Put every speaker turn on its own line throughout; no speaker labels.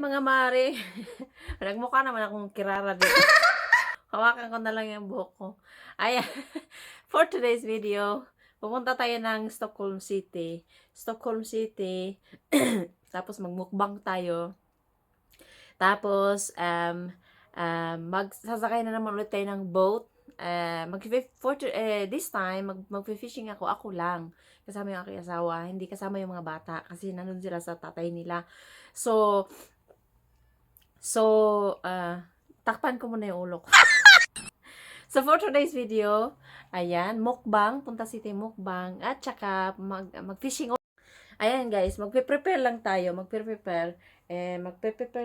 mga mare. Nagmukha naman akong kirara dito. Hawakan ko na lang yung buhok ko. Ayan. For today's video, pupunta tayo ng Stockholm City. Stockholm City. Tapos magmukbang tayo. Tapos, magsasakay na naman ulit tayo ng boat. This time, mag-fishing ako lang. Kasama yung aking asawa. Hindi kasama yung mga bata. Kasi nandun sila sa tatay nila. So, takpan ko muna yung ulo ko. So, for today's video, ayan, mukbang, Punta City mukbang, at saka mag-fishing. Ayan guys, magpe-prepare lang tayo, magpe-prepare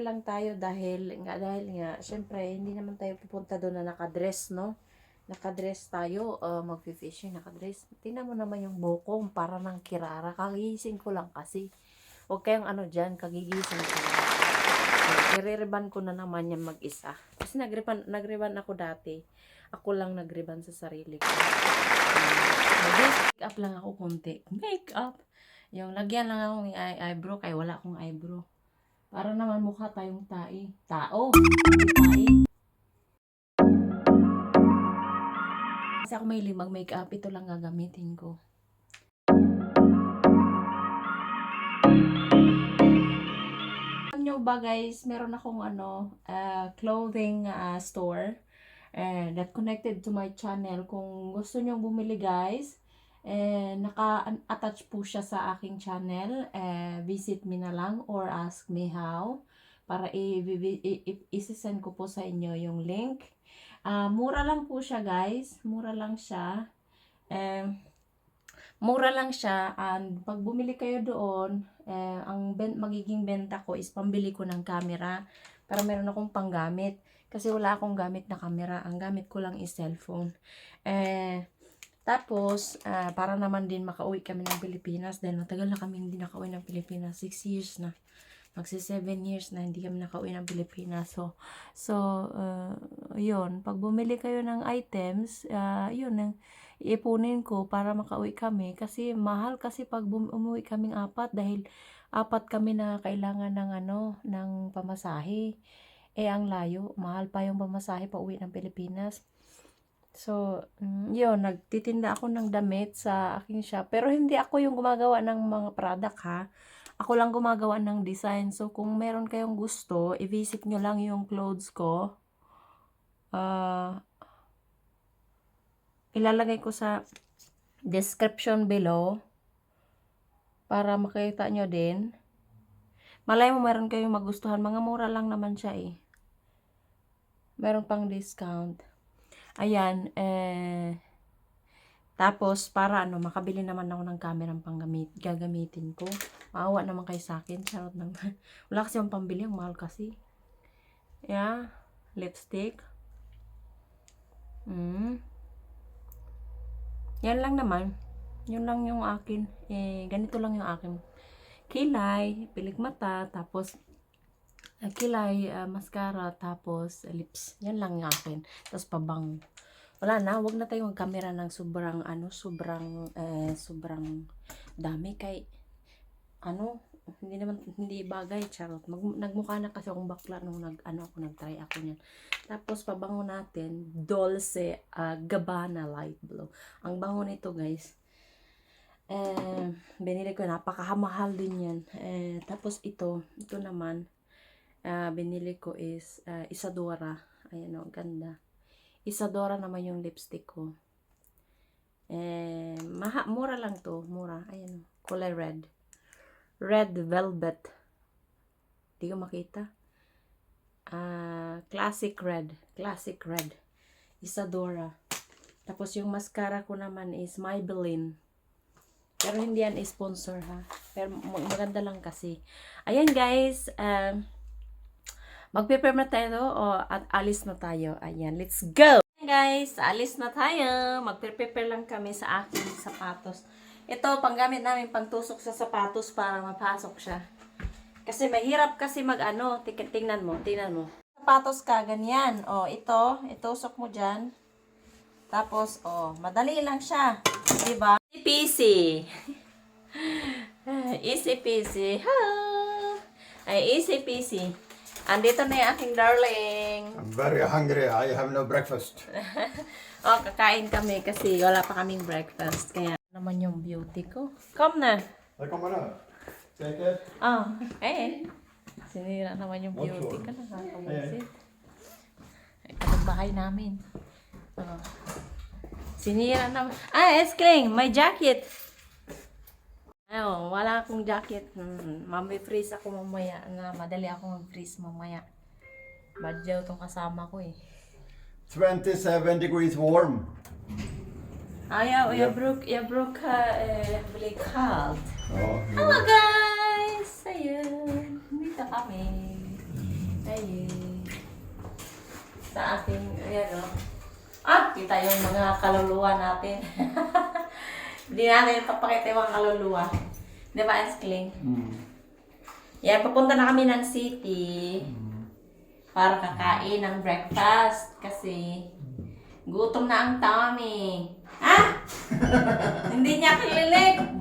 lang tayo dahil nga, syempre, hindi naman tayo pupunta doon na nakadress, no? Nakadress tayo, magpe-fishing, nakadress. Tingnan mo naman yung bukong, para ng kirara, kagigising ko lang kasi. Huwag kayong dyan, kagigising ko lang. I-reban ko na naman yan mag-isa. Kasi nag-reban ako dati. Ako lang nag-reban sa sarili ko. Mag-make up lang ako konti. Make up. Yung lagyan lang ako ng eyebrow. Kaya wala akong eyebrow. Para naman mukha tayong tao. Tai. Kasi ako may mag-make up. Ito lang gagamitin ko. Nyo ba guys, meron akong clothing store that connected to my channel. Kung gusto nyo bumili guys, naka-attach po siya sa aking channel. Visit me na lang or ask me how para i-send ko po sa inyo yung link. Mura lang po siya guys, mura lang siya. And pag bumili kayo doon, ang magiging benta ko is pambili ko ng camera para meron akong panggamit. Kasi wala akong gamit na camera. Ang gamit ko lang is cellphone. Tapos, para naman din makauwi kami ng Pilipinas. Dahil matagal na kami hindi nakauwi ng Pilipinas. 6 years na. Magsi 7 years na hindi kami nakauwi ng Pilipinas. So, yun. Pag bumili kayo ng items, yun, iipunin ko para makauwi kami. Kasi mahal kasi pag umuwi kaming 4 dahil 4 kami na kailangan ng pamasahe. Ang layo. Mahal pa yung pamasahe pa uwi ng Pilipinas. So, yun. Nagtitinda ako ng damit sa aking shop. Pero hindi ako yung gumagawa ng mga product ha. Ako lang gumagawa ng design. So, kung meron kayong gusto, i-visit nyo lang yung clothes ko. Ilalagay ko sa description below para makita nyo din. Malay mo meron kayong magustuhan. Mga mura lang naman siya eh. Meron pang discount. Ayan. Tapos, para makabili naman ako ng camera gagamitin ko. Maawa naman kayo sa akin. Charot naman. Wala kasi yung pambili. Ang mahal kasi. Yeah. Lipstick. Yan lang naman. Yun lang yung akin. Ganito lang yung akin. Kilay, pilik mata, tapos kilay, mascara, tapos lips. Yan lang yung akin. Tapos pabang. Wala na, wag na tayo mag-camera ng sobrang dami kay hindi bagay, charot. Nagmukha na kasi akong bakla nung nag-try ako niyan. Tapos pabango natin, Dolce Gabbana Light Blue. Ang bango nito, guys. Binili ko, napakamahal din yan. Tapos ito naman, binili ko is Isadora. Ayan o, ganda. Isadora naman yung lipstick ko. Mura lang to, mura. Ayan o, kulay red. Red velvet. Di ko makita. Classic red. Isadora. Tapos yung mascara ko naman is Maybelline. Pero hindi yan sponsor ha. Pero maganda lang kasi. Ayan guys. Mag-prepare na tayo at alis na tayo. Ayan, let's go! Ayan guys, alis na tayo. Mag-prepare lang kami sa aking sapatos. Ito, panggamit namin pangtusok sa sapatos para mapasok siya. Kasi mahirap kasi tingnan mo. Sapatos ka, ganyan. Itusok mo dyan. Tapos, madali lang siya. Diba? Easy peasy. Easy peasy. Easy peasy. Andito na yung aking darling.
I'm very hungry. I have no breakfast.
Kakain kami kasi wala pa kaming breakfast. Kaya naman yung beauty ko. Come na.
Där kommer det. Säkert.
Sinira naman yung beauty ko.
Hey.
Nakakabusit. Ay, bahay namin. Sinira naman. Eskling, may jacket. Wala akong jacket. Freeze ako mamaya. Madali ako mag-freeze mamaya. Badyaw tong kasama ko eh.
27 degrees warm.
Jag brukar bli kallt.
Ja,
Hello guys! Ayun. Dito kami. Ayun. Sa ating, ayan o. Kita yung mga kaluluwa natin. Hindi natin papakita yung mga kaluluwa. Di ba, Eskling? Yan, papunta na kami ng city. Para kakain ng breakfast. Kasi gutom na ang tummy. Hindi niya klinik.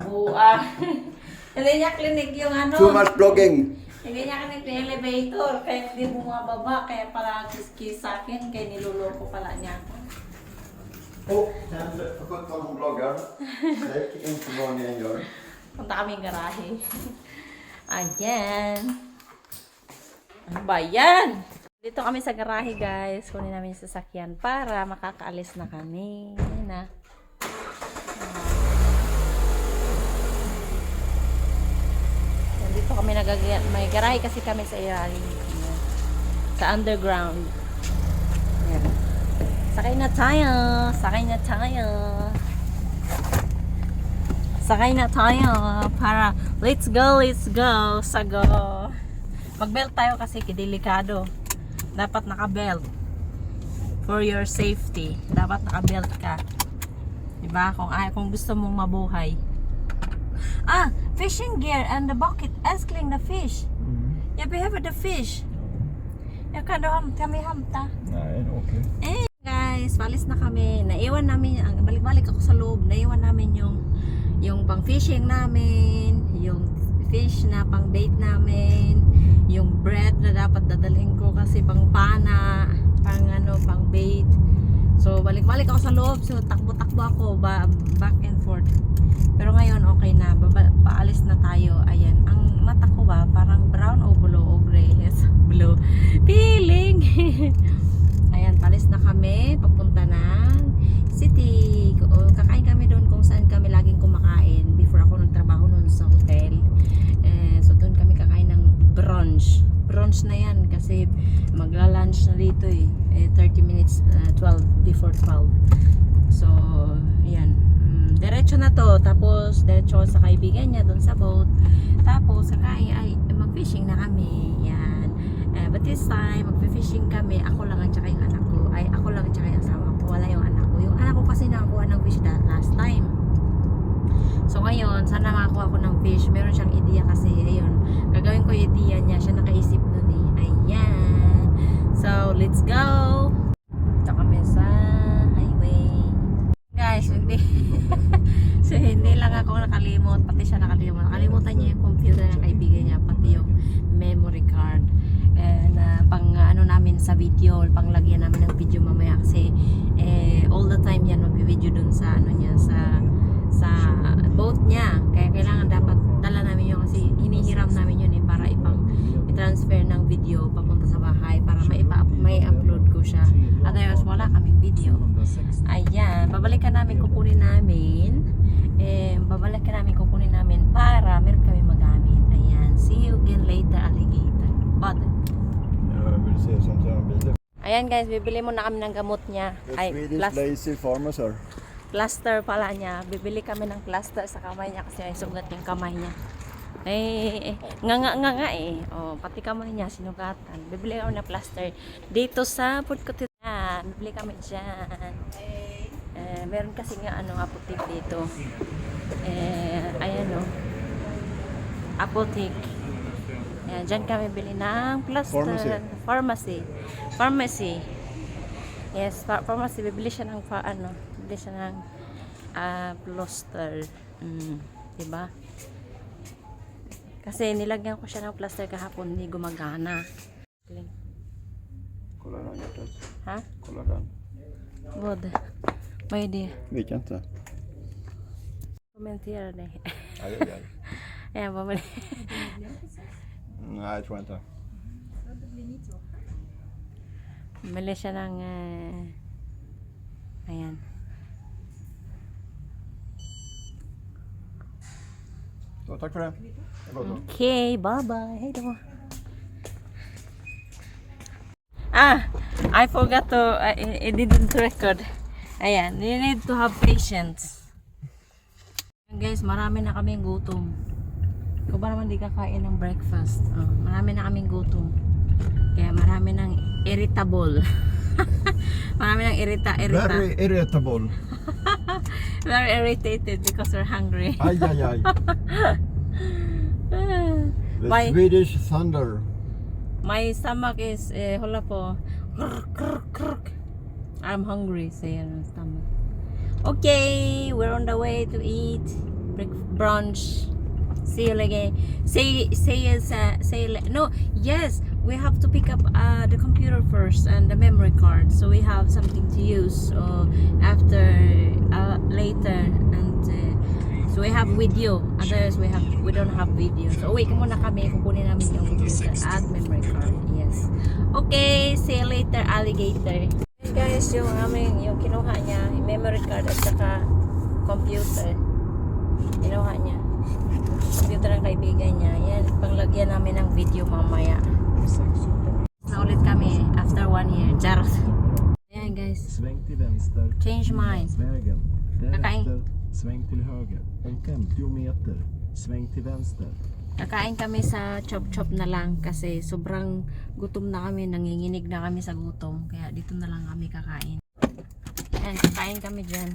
Hindi niya klinik yung ano.
Too much vlogging.
Hindi niya klinik yung elevator. Kaya hindi bumababa. Kaya pala kiss sa akin. Kaya niloloko pala niya ako.
På 17 vloggar. Släck inte vad ni än gör.
Punta kami garahe. Ayan. Ano ba yan? Dito kami sa garahe guys. Kunin namin yung sasakyan para makakaalis na kami. Ayan na. Dito kami may garahe kasi kami sa ilalim. Sa underground. Ayan. Sakay na tayo. Sakay na tayo. Sakay na tayo. Para let's go, let's go. Sago. Mag-belt tayo kasi delikado. Dapat naka-belt. For your safety. Dapat naka-belt ka. Diba? Kung gusto mong mabuhay. Fishing gear and the bucket. Eskling the fish. Jag behöver the fish. Jag kan kami hamta.
Nej, det är okej.
Guys, palis na kami. Naiwan namin, balik-balik ako sa loob. Naiwan namin yung pang fishing namin, yung fish na pang bait namin, yung bread na dapat dadalhin ko kasi pang pana, pang bait. So, balik-balik ako sa loob. So, takbo-takbo ako back and forth. Pero ngayon, okay na. Paalis na tayo. Ayan. Ang mata ko ba, parang brown o blue o gray? Yes, blue. Feeling! Ayan, palis na kami. Papunta ng city. Kakain kami doon kung saan kami laging kumakain. Before ako nagtrabaho noon sa hotel. So, doon kami kakain ng brunch. Brunch na yan kasi magla-lunch na dito eh. 30 minutes, before 12. So, ayan. Diretso na to. Tapos, diretso sa kaibigan niya doon sa boat. Tapos, mag-fishing na kami. Yan. But this time, mag-fishing kami. Ako lang at saka yung anak ko. Ako lang at saka yung asawa ko. Wala yung anak ko. Yung anak ko kasi nakakuha ng fish last time. So, ngayon, sana makakuha ko ng fish. Meron siyang idea kasi. Ayun. Gagawin ko yung idea niya. Siya nakaisip nun eh. Ayan. So, let's go! Ito kami sa highway. Guys, so, hindi lang ako nakalimot. Pati siya nakalimot. Nakalimutan niya yung computer ng kaibigan niya. Pati yung memory card. Pang ano namin sa video. Panglagyan namin ng video mamaya. Kasi all the time yan mag-video dun sa ano niya. Sa boat niya. Kaya kailangan dapat dala namin yun. Kasi hinihiram namin yun para i-transfer ng video papunta sa bahay. Para may upload ko siya. Otherwise wala kaming video. Ayan. Babalikan namin kukunin namin. Para meron kami magamit. Ayan. See you again later, alligator. But
Jag vill se sånt här bilar.
ayan guys, bibili muna kami ng gamot niya.
Swedish lazy pharmacy.
Plaster pala niya. Bibili kami ng plaster sa kamay niya kasi may sugat yung kamay niya. Nga eh. Pati kamay niya sinugatan. Bibili kami ng plaster dito sa Putkotinan. Bibili kami dyan. Meron kasi nga apotek dito. Ayan o. Apotek. Ayan, dyan kami bili ng plaster. Pharmacy. Yes, pharmacy. Bibili siya ng bibili siya ng plaster. Diba? Kasi nilagyan ko siya ng plaster kahapon, hindi gumagana.
Kolla den hjärtat.
Ha?
Kolla den.
Vad? Vad är det?
Vet jag inte.
Kommentera det.
Aj, aj, aj.
Jag var väl...
Nej, jag tror inte.
Bili siya ng... ayan.
Så, tack för det. Det var så.
Okay, bye-bye. Hej då. I forgot to... I didn't record. Ayan, you need to have patience. Guys, marami na kaming gutom. Ikaw ba naman di kakain ng breakfast? Oh, marami na kaming gutom. Kaya marami ng irritable. Marami ng irrita.
Very irritable.
Very irritated because we're hungry.
Aj, aj, aj. The
My-
Swedish thunder.
My stomach is, hold po. I'm hungry, say my stomach. Okay, we're on the way to eat brunch. See you again. No, yes, we have to pick up the computer first and the memory card, so we have something to use after later, and so we have video. Otherwise, we don't have video. So uwi muna kami, kukunin namin yung computer at memory card. Yes. Okay, see you later, alligator. Guys, yung kinuha niya, yung memory card at saka computer. Kinuha niya. Computer ng kaibigan niya. Yan, panglagyan namin ng video mamaya. Na ulit kami after 1 year. Charot. Ayan guys.
Sväng till vänster.
Change mind.
Vägen.
Kakain.
Därefter sväng till höger. Om 50 meter. Sväng till vänster.
Kakain kami sa chop-chop na lang kasi sobrang gutom na kami. Nanginginig na kami sa gutom. Kaya dito na lang kami kakain. Ayan, kakain kami dyan.